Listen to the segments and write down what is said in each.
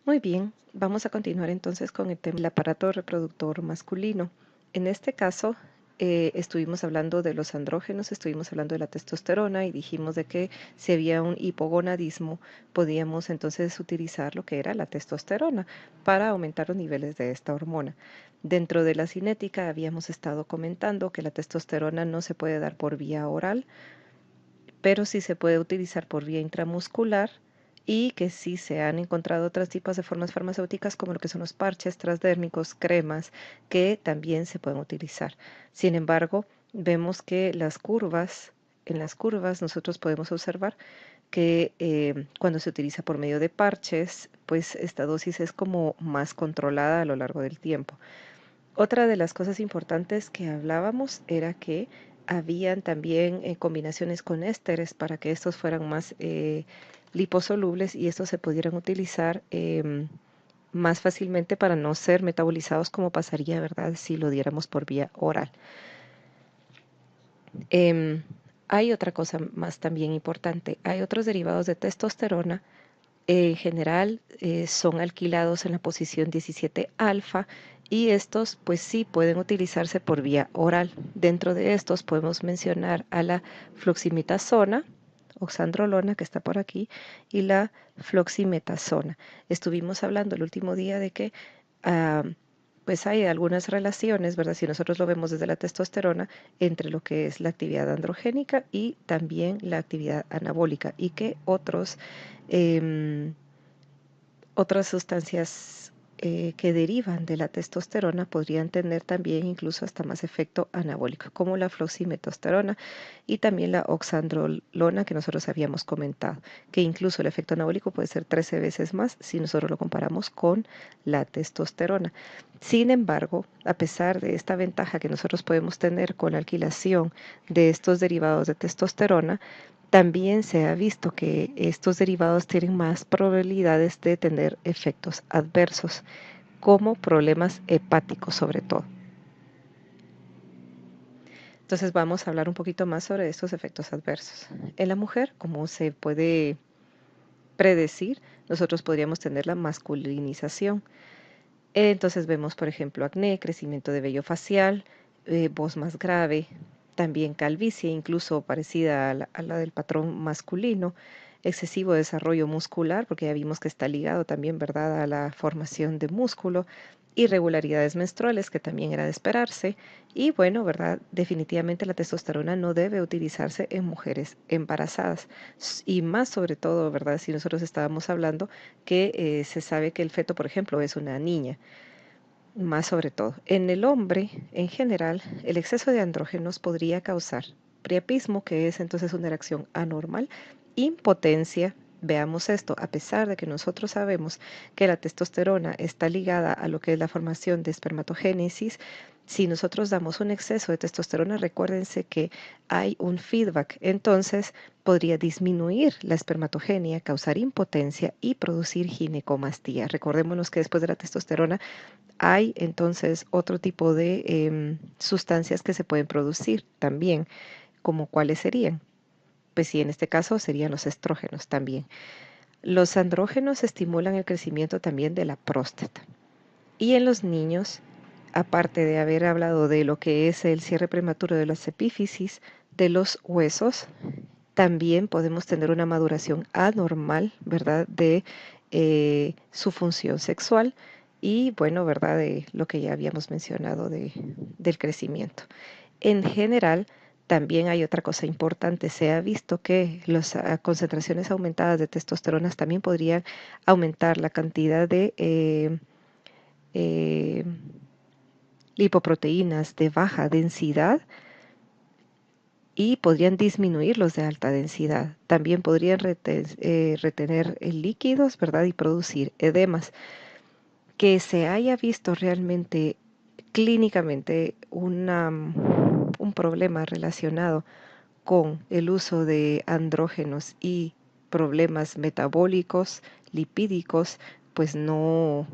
Muy bien, vamos a continuar entonces con el tema del aparato reproductor masculino. En este caso, estuvimos hablando de los andrógenos, estuvimos hablando de la testosterona y dijimos de que si había un hipogonadismo, podíamos entonces utilizar lo que era la testosterona para aumentar los niveles de esta hormona. Dentro de la cinética habíamos estado comentando que la testosterona no se puede dar por vía oral, pero sí se puede utilizar por vía intramuscular y que sí se han encontrado otros tipos de formas farmacéuticas como lo que son los parches transdérmicos, cremas, que también se pueden utilizar. Sin embargo, vemos que en las curvas nosotros podemos observar que cuando se utiliza por medio de parches, pues esta dosis es como más controlada a lo largo del tiempo. Otra de las cosas importantes que hablábamos era que habían también combinaciones con ésteres para que estos fueran más liposolubles y estos se pudieran utilizar más fácilmente para no ser metabolizados como pasaría, ¿verdad?, si lo diéramos por vía oral. Em, Hay otra cosa más también importante. Hay otros derivados de testosterona. En general son alquilados en la posición 17 alfa y estos pues sí pueden utilizarse por vía oral. Dentro de estos podemos mencionar a la fluoximidazona, oxandrolona que está por aquí, y la floximetazona. Estuvimos hablando el último día de que ah, pues hay algunas relaciones, ¿verdad? Si nosotros lo vemos desde la testosterona, entre lo que es la actividad androgénica y también la actividad anabólica y que em, otras sustancias que derivan de la testosterona podrían tener también incluso hasta más efecto anabólico, como la floximetosterona y también la oxandrolona que nosotros habíamos comentado, que incluso el efecto anabólico puede ser 13 veces más si nosotros lo comparamos con la testosterona. Sin embargo, a pesar de esta ventaja que nosotros podemos tener con la alquilación de estos derivados de testosterona, también se ha visto que estos derivados tienen más probabilidades de tener efectos adversos, como problemas hepáticos sobre todo. Entonces vamos a hablar un poquito más sobre estos efectos adversos. En la mujer, como se puede predecir, nosotros podríamos tener la masculinización. Entonces vemos, por ejemplo, acné, crecimiento de vello facial, voz más grave, también calvicie, incluso parecida a la del patrón masculino, excesivo desarrollo muscular, porque ya vimos que está ligado también, ¿verdad?, a la formación de músculo, irregularidades menstruales, que también era de esperarse, y bueno, ¿verdad?, definitivamente la testosterona no debe utilizarse en mujeres embarazadas, y más sobre todo, ¿verdad?, si nosotros estábamos hablando que se sabe que el feto, por ejemplo, es una niña. Más sobre todo, en el hombre, en general, el exceso de andrógenos podría causar priapismo, que es entonces una reacción anormal, impotencia. Veamos esto, a pesar de que nosotros sabemos que la testosterona está ligada a lo que es la formación de espermatogénesis, si nosotros damos un exceso de testosterona, recuérdense que hay un feedback, entonces podría disminuir la espermatogenia, causar impotencia y producir ginecomastía. Recordémonos que después de la testosterona hay entonces otro tipo de sustancias que se pueden producir también, como cuáles serían. Pues sí, en este caso serían los estrógenos también. Los andrógenos estimulan el crecimiento también de la próstata. Y en los niños, aparte de haber hablado de lo que es el cierre prematuro de las epífisis de los huesos, también podemos tener una maduración anormal, ¿verdad?, de su función sexual y, bueno, ¿verdad?, de lo que ya habíamos mencionado del crecimiento. En general, también hay otra cosa importante. Se ha visto que las concentraciones aumentadas de testosteronas también podrían aumentar la cantidad de eh, lipoproteínas de baja densidad y podrían disminuir los de alta densidad. También podrían retener líquidos, ¿verdad?, y producir edemas. Que se haya visto realmente clínicamente un problema relacionado con el uso de andrógenos y problemas metabólicos, lipídicos, pues no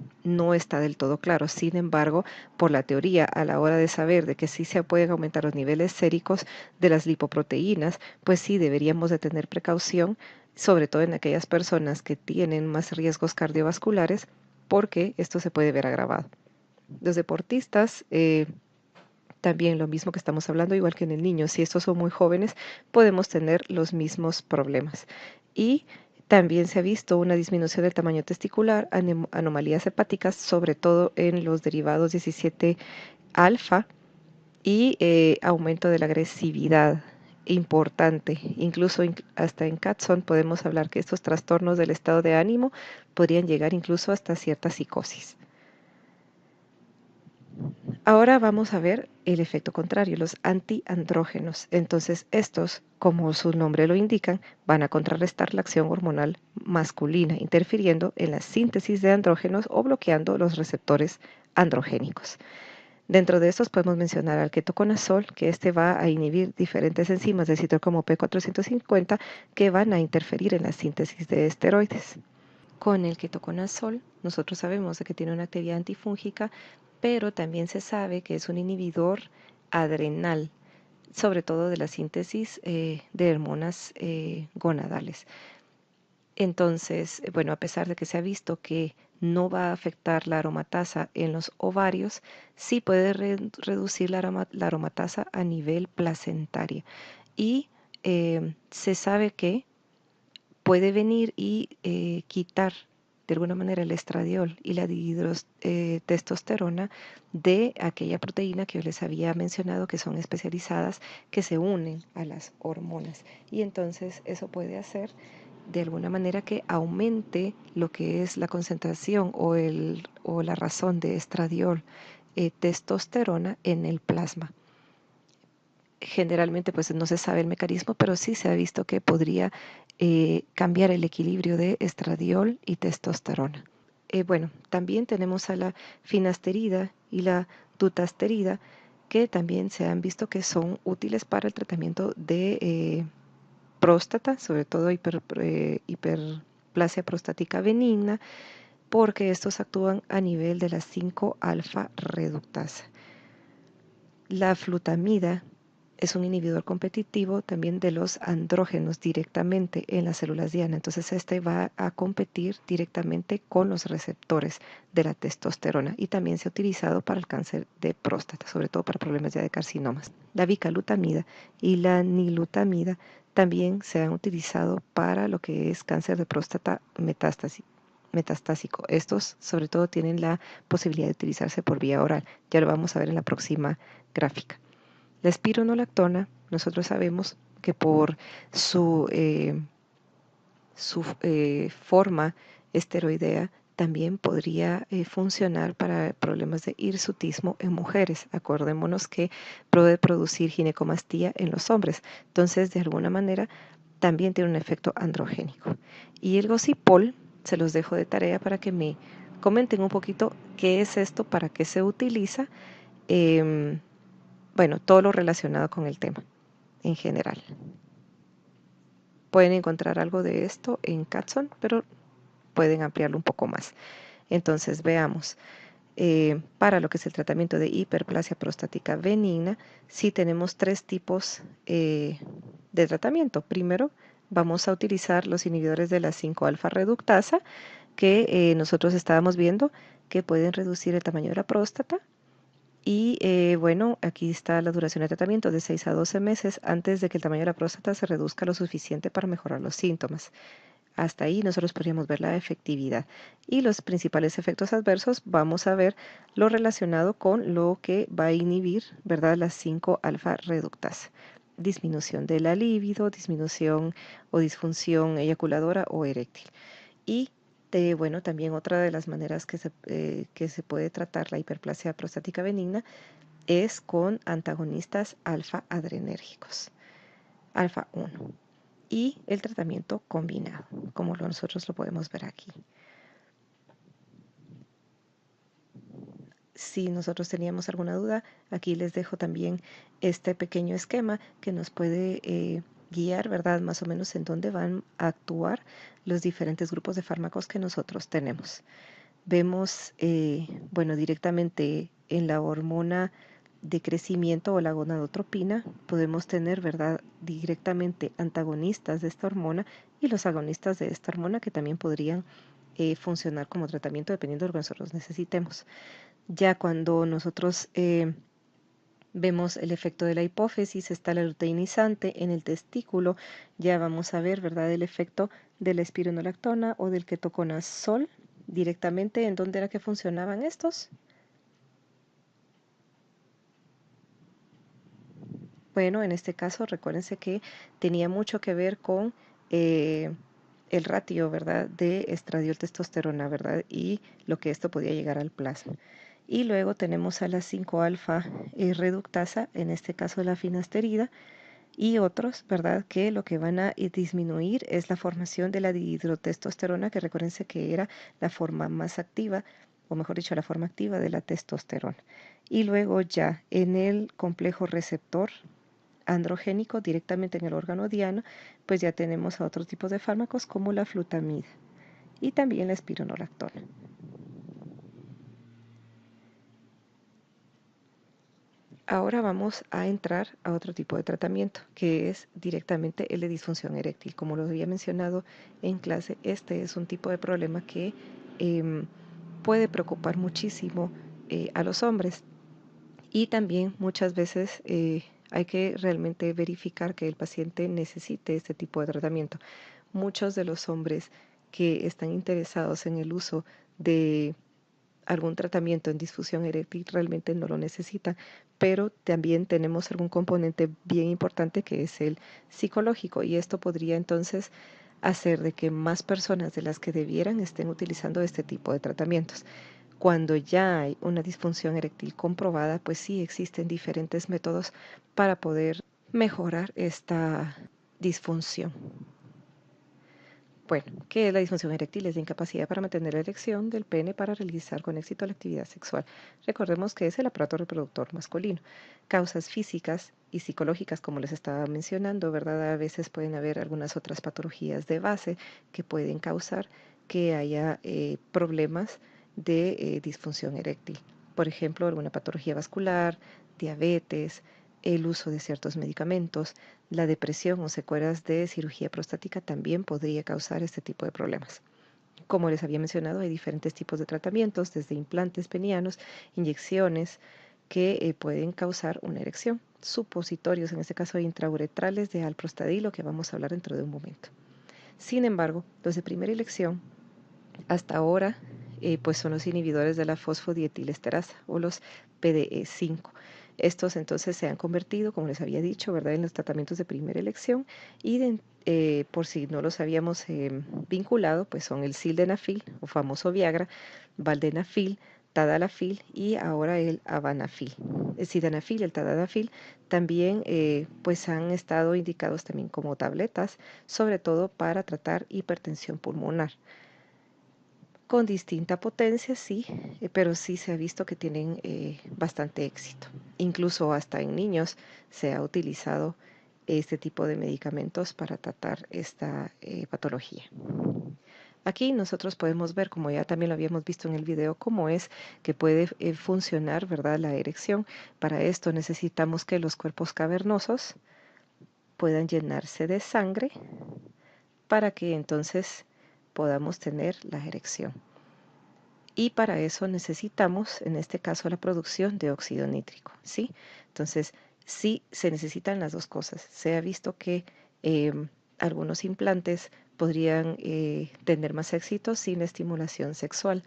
está del todo claro. Sin embargo, por la teoría, a la hora de saber de que sí se pueden aumentar los niveles séricos de las lipoproteínas, pues sí deberíamos de tener precaución sobre todo en aquellas personas que tienen más riesgos cardiovasculares, porque esto se puede ver agravado. Los deportistas, también lo mismo que estamos hablando, igual que en el niño, si estos son muy jóvenes, podemos tener los mismos problemas. Y también se ha visto una disminución del tamaño testicular, anomalías hepáticas, sobre todo en los derivados 17 alfa y aumento de la agresividad importante. Incluso hasta en Catson podemos hablar que estos trastornos del estado de ánimo podrían llegar incluso hasta cierta psicosis. Ahora vamos a ver el efecto contrario, los antiandrógenos. Entonces, estos, como su nombre lo indican, van a contrarrestar la acción hormonal masculina, interfiriendo en la síntesis de andrógenos o bloqueando los receptores androgénicos. Dentro de estos podemos mencionar al ketoconazol, que este va a inhibir diferentes enzimas del citocromo P450 que van a interferir en la síntesis de esteroides. Con el ketoconazol, nosotros sabemos de que tiene una actividad antifúngica, pero también se sabe que es un inhibidor adrenal, sobre todo de la síntesis de hormonas gonadales. Entonces, bueno, a pesar de que se ha visto que no va a afectar la aromatasa en los ovarios, sí puede reducir la aromatasa a nivel placentaria. Y se sabe que puede venir y quitar de alguna manera el estradiol y la dihidrotestosterona de aquella proteína que yo les había mencionado que son especializadas, que se unen a las hormonas. Y entonces eso puede hacer de alguna manera que aumente lo que es la concentración o la razón de estradiol, testosterona en el plasma. Generalmente pues no se sabe el mecanismo, pero sí se ha visto que podría cambiar el equilibrio de estradiol y testosterona. Bueno, también tenemos a la finasterida y la dutasterida, que también se han visto que son útiles para el tratamiento de próstata, sobre todo hiperplasia prostática benigna, porque estos actúan a nivel de la 5-alfa reductasa. La flutamida es un inhibidor competitivo también de los andrógenos directamente en las células diana. Entonces, este va a competir directamente con los receptores de la testosterona y también se ha utilizado para el cáncer de próstata, sobre todo para problemas ya de carcinomas. La bicalutamida y la nilutamida también se han utilizado para lo que es cáncer de próstata metastásico. Estos sobre todo tienen la posibilidad de utilizarse por vía oral. Ya lo vamos a ver en la próxima gráfica. La espironolactona, nosotros sabemos que por su forma esteroidea también podría funcionar para problemas de hirsutismo en mujeres. Acordémonos que puede producir ginecomastía en los hombres. Entonces, de alguna manera, también tiene un efecto androgénico. Y el gocipol, se los dejo de tarea para que me comenten un poquito qué es esto, para qué se utiliza. Bueno, todo lo relacionado con el tema en general. Pueden encontrar algo de esto en Catson, pero pueden ampliarlo un poco más. Entonces, veamos. Para lo que es el tratamiento de hiperplasia prostática benigna, sí tenemos tres tipos de tratamiento. Primero, vamos a utilizar los inhibidores de la 5-alfa reductasa, que nosotros estábamos viendo que pueden reducir el tamaño de la próstata. Y bueno, aquí está la duración de tratamiento de 6 a 12 meses antes de que el tamaño de la próstata se reduzca lo suficiente para mejorar los síntomas. Hasta ahí nosotros podríamos ver la efectividad. Y los principales efectos adversos, vamos a ver lo relacionado con lo que va a inhibir, ¿verdad? La 5-alfa reductasa. Disminución de la libido, disminución o disfunción eyaculadora o eréctil. Y bueno, también otra de las maneras que se puede tratar la hiperplasia prostática benigna es con antagonistas alfa adrenérgicos, alfa 1, y el tratamiento combinado, como nosotros lo podemos ver aquí. Si nosotros teníamos alguna duda, aquí les dejo también este pequeño esquema que nos puede guiar, ¿verdad? Más o menos en dónde van a actuar los diferentes grupos de fármacos que nosotros tenemos. Vemos, bueno, directamente en la hormona de crecimiento o la gonadotropina, podemos tener, ¿verdad?, directamente antagonistas de esta hormona y los agonistas de esta hormona que también podrían funcionar como tratamiento dependiendo de lo que nosotros necesitemos. Ya cuando nosotros vemos el efecto de la hipófisis, está la luteinizante en el testículo, ya vamos a ver, ¿verdad?, el efecto de la espironolactona o del ketoconazol directamente. ¿En dónde era que funcionaban estos? Bueno, en este caso recuérdense que tenía mucho que ver con eh, el ratio, ¿verdad?, de estradiol testosterona, ¿verdad?, y lo que esto podía llegar al plasma. Y luego tenemos a la 5-alfa reductasa, en este caso la finasterida, y otros, ¿verdad?, que lo que van a disminuir es la formación de la dihidrotestosterona, que recuérdense que era la forma más activa, o mejor dicho, la forma activa de la testosterona. Y luego ya en el complejo receptor androgénico directamente en el órgano diana, pues ya tenemos a otros tipos de fármacos como la flutamida y también la espironolactona. Ahora vamos a entrar a otro tipo de tratamiento, que es directamente el de disfunción eréctil. Como lo había mencionado en clase, este es un tipo de problema que puede preocupar muchísimo a los hombres. Y también muchas veces hay que realmente verificar que el paciente necesite este tipo de tratamiento. Muchos de los hombres que están interesados en el uso de algún tratamiento en disfunción eréctil realmente no lo necesitan, pero también tenemos algún componente bien importante que es el psicológico, y esto podría entonces hacer de que más personas de las que debieran estén utilizando este tipo de tratamientos. Cuando ya hay una disfunción eréctil comprobada, pues sí existen diferentes métodos para poder mejorar esta disfunción. Bueno, ¿qué es la disfunción eréctil? Es la incapacidad para mantener la erección del pene para realizar con éxito la actividad sexual. Recordemos que es el aparato reproductor masculino. Causas físicas y psicológicas, como les estaba mencionando, ¿verdad? A veces pueden haber algunas otras patologías de base que pueden causar que haya problemas de disfunción eréctil. Por ejemplo, alguna patología vascular, diabetes, el uso de ciertos medicamentos, la depresión o secuelas de cirugía prostática también podría causar este tipo de problemas. Como les había mencionado, hay diferentes tipos de tratamientos, desde implantes penianos, inyecciones que pueden causar una erección, supositorios, en este caso intrauretrales de alprostadilo, que vamos a hablar dentro de un momento. Sin embargo, los de primera elección hasta ahora pues son los inhibidores de la fosfodietilesterasa o los PDE5. Estos entonces se han convertido, como les había dicho, ¿verdad?, en los tratamientos de primera elección, y por si no los habíamos vinculado, pues son el sildenafil o famoso Viagra, valdenafil, tadalafil y ahora el avanafil. El sildenafil y el tadalafil también pues han estado indicados también como tabletas, sobre todo para tratar hipertensión pulmonar con distinta potencia, sí, pero sí se ha visto que tienen bastante éxito. Incluso hasta en niños se ha utilizado este tipo de medicamentos para tratar esta patología. Aquí nosotros podemos ver, como ya también lo habíamos visto en el video, cómo es que puede funcionar, ¿verdad?, la erección. Para esto necesitamos que los cuerpos cavernosos puedan llenarse de sangre para que entonces podamos tener la erección. Y para eso necesitamos, en este caso, la producción de óxido nítrico, ¿sí? Entonces, sí se necesitan las dos cosas. Se ha visto que algunos implantes podrían tener más éxito sin la estimulación sexual.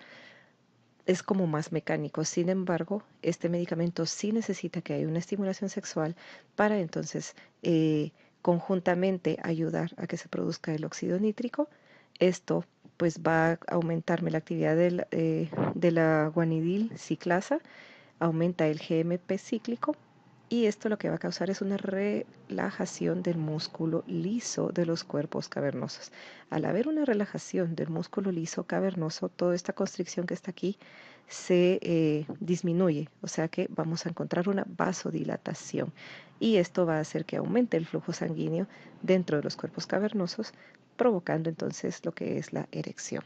Es como más mecánico. Sin embargo, este medicamento sí necesita que haya una estimulación sexual para entonces conjuntamente ayudar a que se produzca el óxido nítrico. Esto pues va a aumentarme la actividad de la guanidil ciclasa, aumenta el GMP cíclico, y esto lo que va a causar es una relajación del músculo liso de los cuerpos cavernosos. Al haber una relajación del músculo liso cavernoso, toda esta constricción que está aquí se disminuye, o sea que vamos a encontrar una vasodilatación, y esto va a hacer que aumente el flujo sanguíneo dentro de los cuerpos cavernosos, provocando entonces lo que es la erección.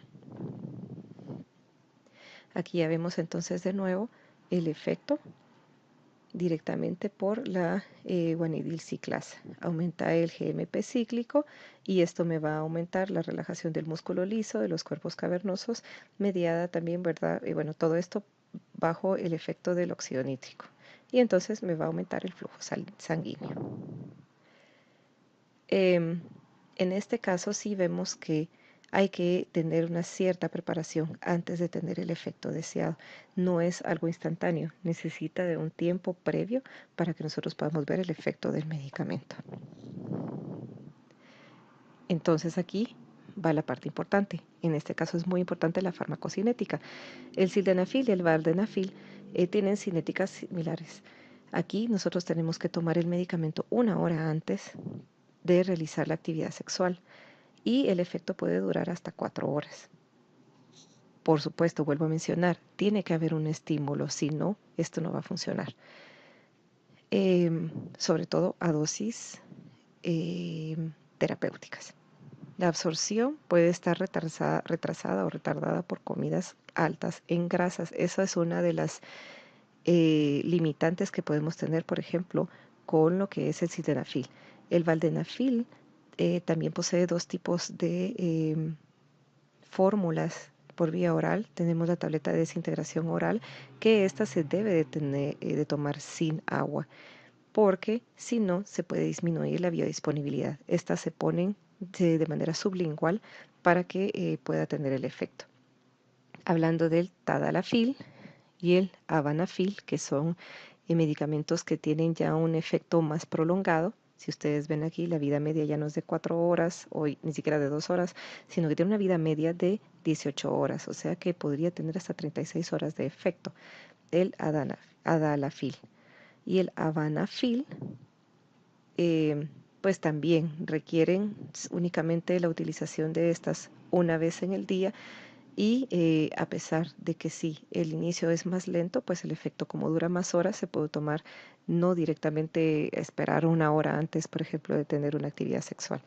Aquí ya vemos entonces de nuevo el efecto directamente por la guanidilciclasa. Aumenta el GMP cíclico y esto me va a aumentar la relajación del músculo liso, de los cuerpos cavernosos, mediada también, ¿verdad? Y bueno, todo esto bajo el efecto del óxido nítrico. Y entonces me va a aumentar el flujo sanguíneo. En este caso sí vemos que hay que tener una cierta preparación antes de tener el efecto deseado. No es algo instantáneo, necesita de un tiempo previo para que nosotros podamos ver el efecto del medicamento. Entonces aquí va la parte importante. En este caso es muy importante la farmacocinética. El sildenafil y el vardenafil tienen cinéticas similares. Aquí nosotros tenemos que tomar el medicamento 1 hora antes de realizar la actividad sexual y el efecto puede durar hasta 4 horas. Por supuesto, vuelvo a mencionar, tiene que haber un estímulo, si no, esto no va a funcionar. Sobre todo a dosis terapéuticas. La absorción puede estar retrasada o retardada por comidas altas en grasas. Esa es una de las limitantes que podemos tener, por ejemplo, con lo que es el sildenafil. El valdenafil también posee 2 tipos de fórmulas por vía oral. Tenemos la tableta de desintegración oral, que esta se debe de tomar sin agua, porque si no se puede disminuir la biodisponibilidad. Estas se ponen de manera sublingual para que pueda tener el efecto. Hablando del tadalafil y el avanafil, que son medicamentos que tienen ya un efecto más prolongado. Si ustedes ven aquí, la vida media ya no es de 4 horas o ni siquiera de 2 horas, sino que tiene una vida media de 18 horas, o sea que podría tener hasta 36 horas de efecto. El adalafil y el avanafil pues también requieren únicamente la utilización de estas una vez en el día y a pesar de que sí, el inicio es más lento, pues el efecto como dura más horas se puede tomar no directamente esperar 1 hora antes, por ejemplo, de tener una actividad sexual.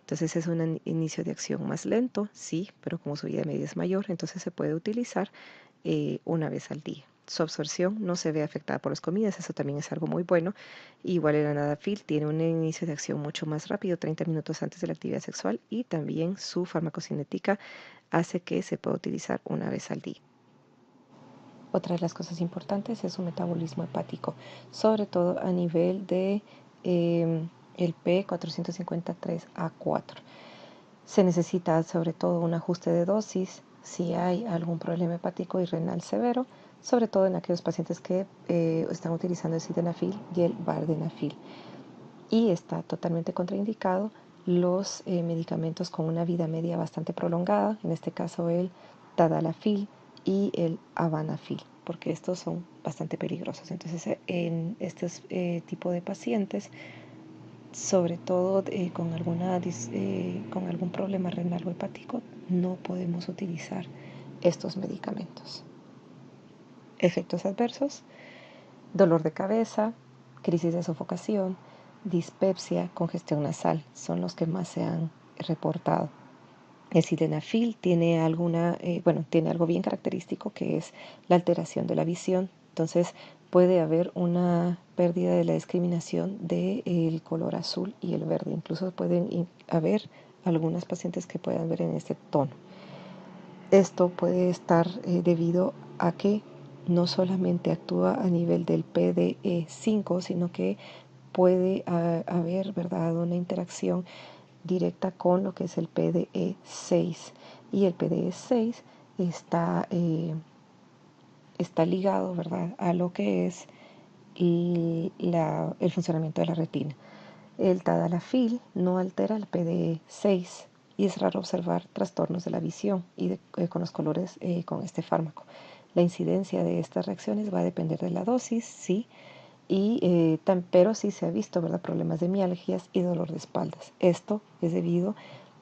Entonces es un inicio de acción más lento, sí, pero como su vida media es mayor, entonces se puede utilizar una vez al día. Su absorción no se ve afectada por las comidas, eso también es algo muy bueno. Igual el anadafil tiene un inicio de acción mucho más rápido, 30 minutos antes de la actividad sexual, y también su farmacocinética hace que se pueda utilizar una vez al día. Otra de las cosas importantes es su metabolismo hepático, sobre todo a nivel de el P453A4. Se necesita sobre todo un ajuste de dosis si hay algún problema hepático y renal severo, sobre todo en aquellos pacientes que están utilizando el sildenafil y el vardenafil. Y está totalmente contraindicado los medicamentos con una vida media bastante prolongada, en este caso el tadalafil y el avanafil, porque estos son bastante peligrosos. Entonces, en este tipo de pacientes, sobre todo con algún problema renal o hepático, no podemos utilizar estos medicamentos. Efectos adversos: dolor de cabeza, crisis de sofocación, dispepsia, congestión nasal, son los que más se han reportado. El sildenafil tiene tiene algo bien característico, que es la alteración de la visión. Entonces puede haber una pérdida de la discriminación del color azul y el verde. Incluso pueden haber algunas pacientes que puedan ver en este tono. Esto puede estar debido a que no solamente actúa a nivel del PDE5, sino que puede haber, ¿verdad?, una interacción directa con lo que es el PDE6. Y el PDE6 está ligado, ¿verdad?, a lo que es el funcionamiento de la retina. El tadalafil no altera el PDE6 y es raro observar trastornos de la visión con los colores con este fármaco. La incidencia de estas reacciones va a depender de la dosis, sí, pero sí se ha visto, ¿verdad?, problemas de mialgias y dolor de espaldas. Esto es debido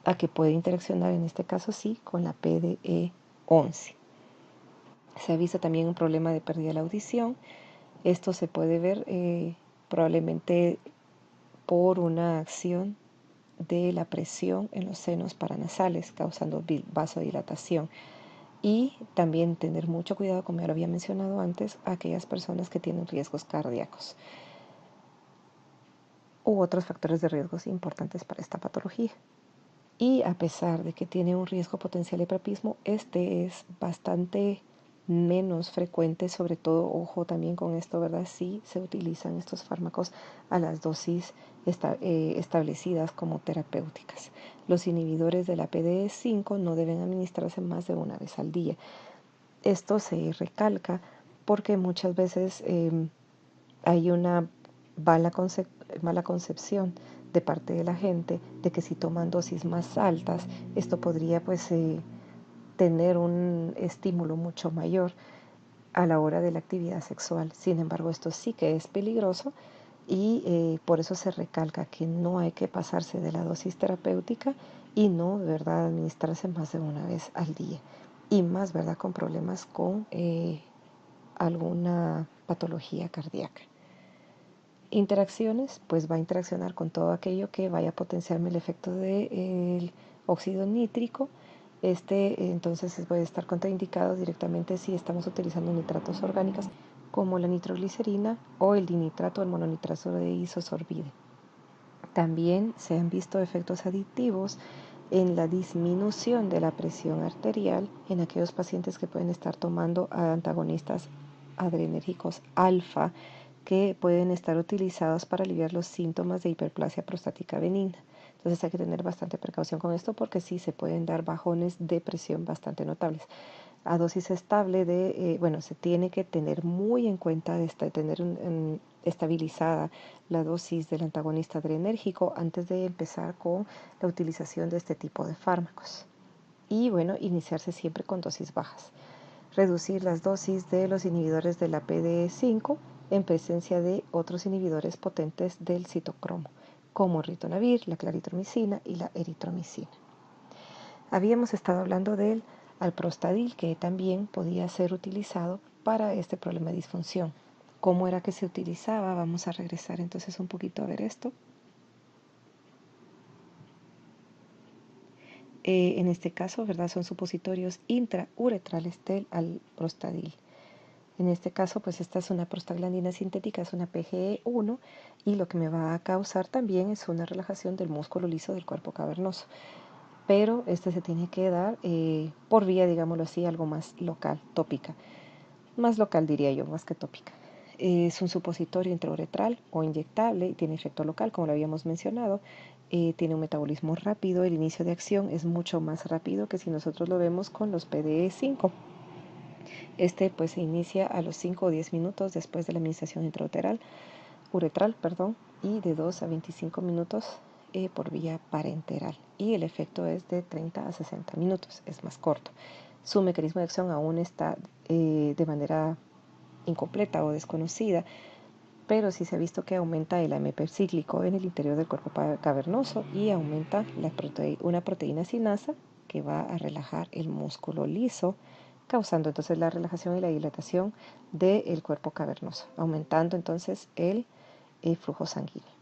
a que puede interaccionar, en este caso sí, con la PDE11. Se ha visto también un problema de pérdida de la audición. Esto se puede ver probablemente por una acción de la presión en los senos paranasales, causando vasodilatación. Y también tener mucho cuidado, como ya lo había mencionado antes, a aquellas personas que tienen riesgos cardíacos u otros factores de riesgos importantes para esta patología. Y a pesar de que tiene un riesgo potencial de priapismo, este es bastante menos frecuente, sobre todo, ojo también con esto, ¿verdad? Si se utilizan estos fármacos a las dosis establecidas como terapéuticas. Los inhibidores de la PDE5 no deben administrarse más de una vez al día. Esto se recalca porque muchas veces hay una mala concepción de parte de la gente de que si toman dosis más altas, esto podría pues tener un estímulo mucho mayor a la hora de la actividad sexual. Sin embargo, esto sí que es peligroso y por eso se recalca que no hay que pasarse de la dosis terapéutica y no, de verdad, administrarse más de una vez al día. Y más, ¿verdad?, con problemas con alguna patología cardíaca. Interacciones, pues va a interaccionar con todo aquello que vaya a potenciarme el efecto del óxido nítrico. Entonces puede estar contraindicado directamente si estamos utilizando nitratos orgánicos como la nitroglicerina o el dinitrato o el mononitrato de isosorbide. También se han visto efectos aditivos en la disminución de la presión arterial en aquellos pacientes que pueden estar tomando antagonistas adrenérgicos alfa que pueden estar utilizados para aliviar los síntomas de hiperplasia prostática benigna. Entonces hay que tener bastante precaución con esto porque sí se pueden dar bajones de presión bastante notables. A dosis estable se tiene que tener muy en cuenta tener estabilizada la dosis del antagonista adrenérgico antes de empezar con la utilización de este tipo de fármacos. Y bueno, iniciarse siempre con dosis bajas. Reducir las dosis de los inhibidores de la PDE5 en presencia de otros inhibidores potentes del citocromo, como el ritonavir, la claritromicina y la eritromicina. Habíamos estado hablando del alprostadil, que también podía ser utilizado para este problema de disfunción. ¿Cómo era que se utilizaba? Vamos a regresar entonces un poquito a ver esto. En este caso, ¿verdad? Son supositorios intrauretrales del alprostadil. En este caso, pues esta es una prostaglandina sintética, es una PGE1 y lo que me va a causar también es una relajación del músculo liso del cuerpo cavernoso. Pero este se tiene que dar por vía, digámoslo así, algo más local, tópica. Más local diría yo, más que tópica. Es un supositorio intrauretral o inyectable y tiene efecto local, como lo habíamos mencionado. Tiene un metabolismo rápido, el inicio de acción es mucho más rápido que si nosotros lo vemos con los PDE5. Pues se inicia a los 5 o 10 minutos después de la administración uretral, y de 2 a 25 minutos por vía parenteral. Y el efecto es de 30 a 60 minutos, es más corto. Su mecanismo de acción aún está de manera incompleta o desconocida, pero sí se ha visto que aumenta el AMP cíclico en el interior del cuerpo cavernoso y aumenta una proteína sinasa que va a relajar el músculo liso, causando entonces la relajación y la dilatación del cuerpo cavernoso, aumentando entonces el flujo sanguíneo.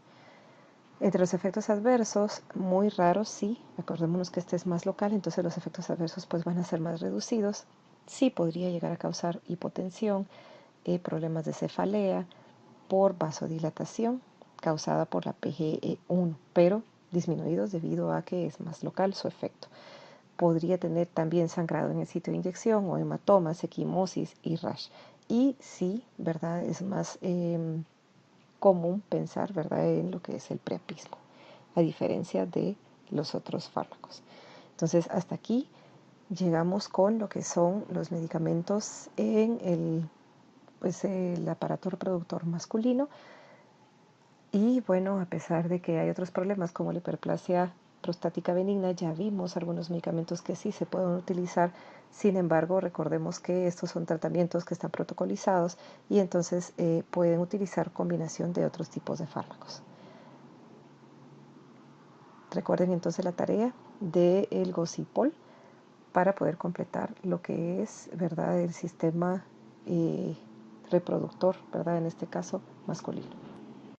Entre los efectos adversos, muy raros, sí, acordémonos que este es más local, entonces los efectos adversos pues van a ser más reducidos. Sí podría llegar a causar hipotensión, problemas de cefalea por vasodilatación causada por la PGE1, pero disminuidos debido a que es más local su efecto. Podría tener también sangrado en el sitio de inyección o hematomas, equimosis y rash. Y sí, ¿verdad? Es más común pensar, ¿verdad?, en lo que es el priapismo, a diferencia de los otros fármacos. Entonces, hasta aquí llegamos con lo que son los medicamentos en el aparato reproductor masculino. Y bueno, a pesar de que hay otros problemas como la hiperplasia prostática benigna, ya vimos algunos medicamentos que sí se pueden utilizar. Sin embargo, recordemos que estos son tratamientos que están protocolizados y entonces pueden utilizar combinación de otros tipos de fármacos. Recuerden entonces la tarea del Gocipol para poder completar lo que es, ¿verdad?, el sistema reproductor, ¿verdad?, en este caso masculino.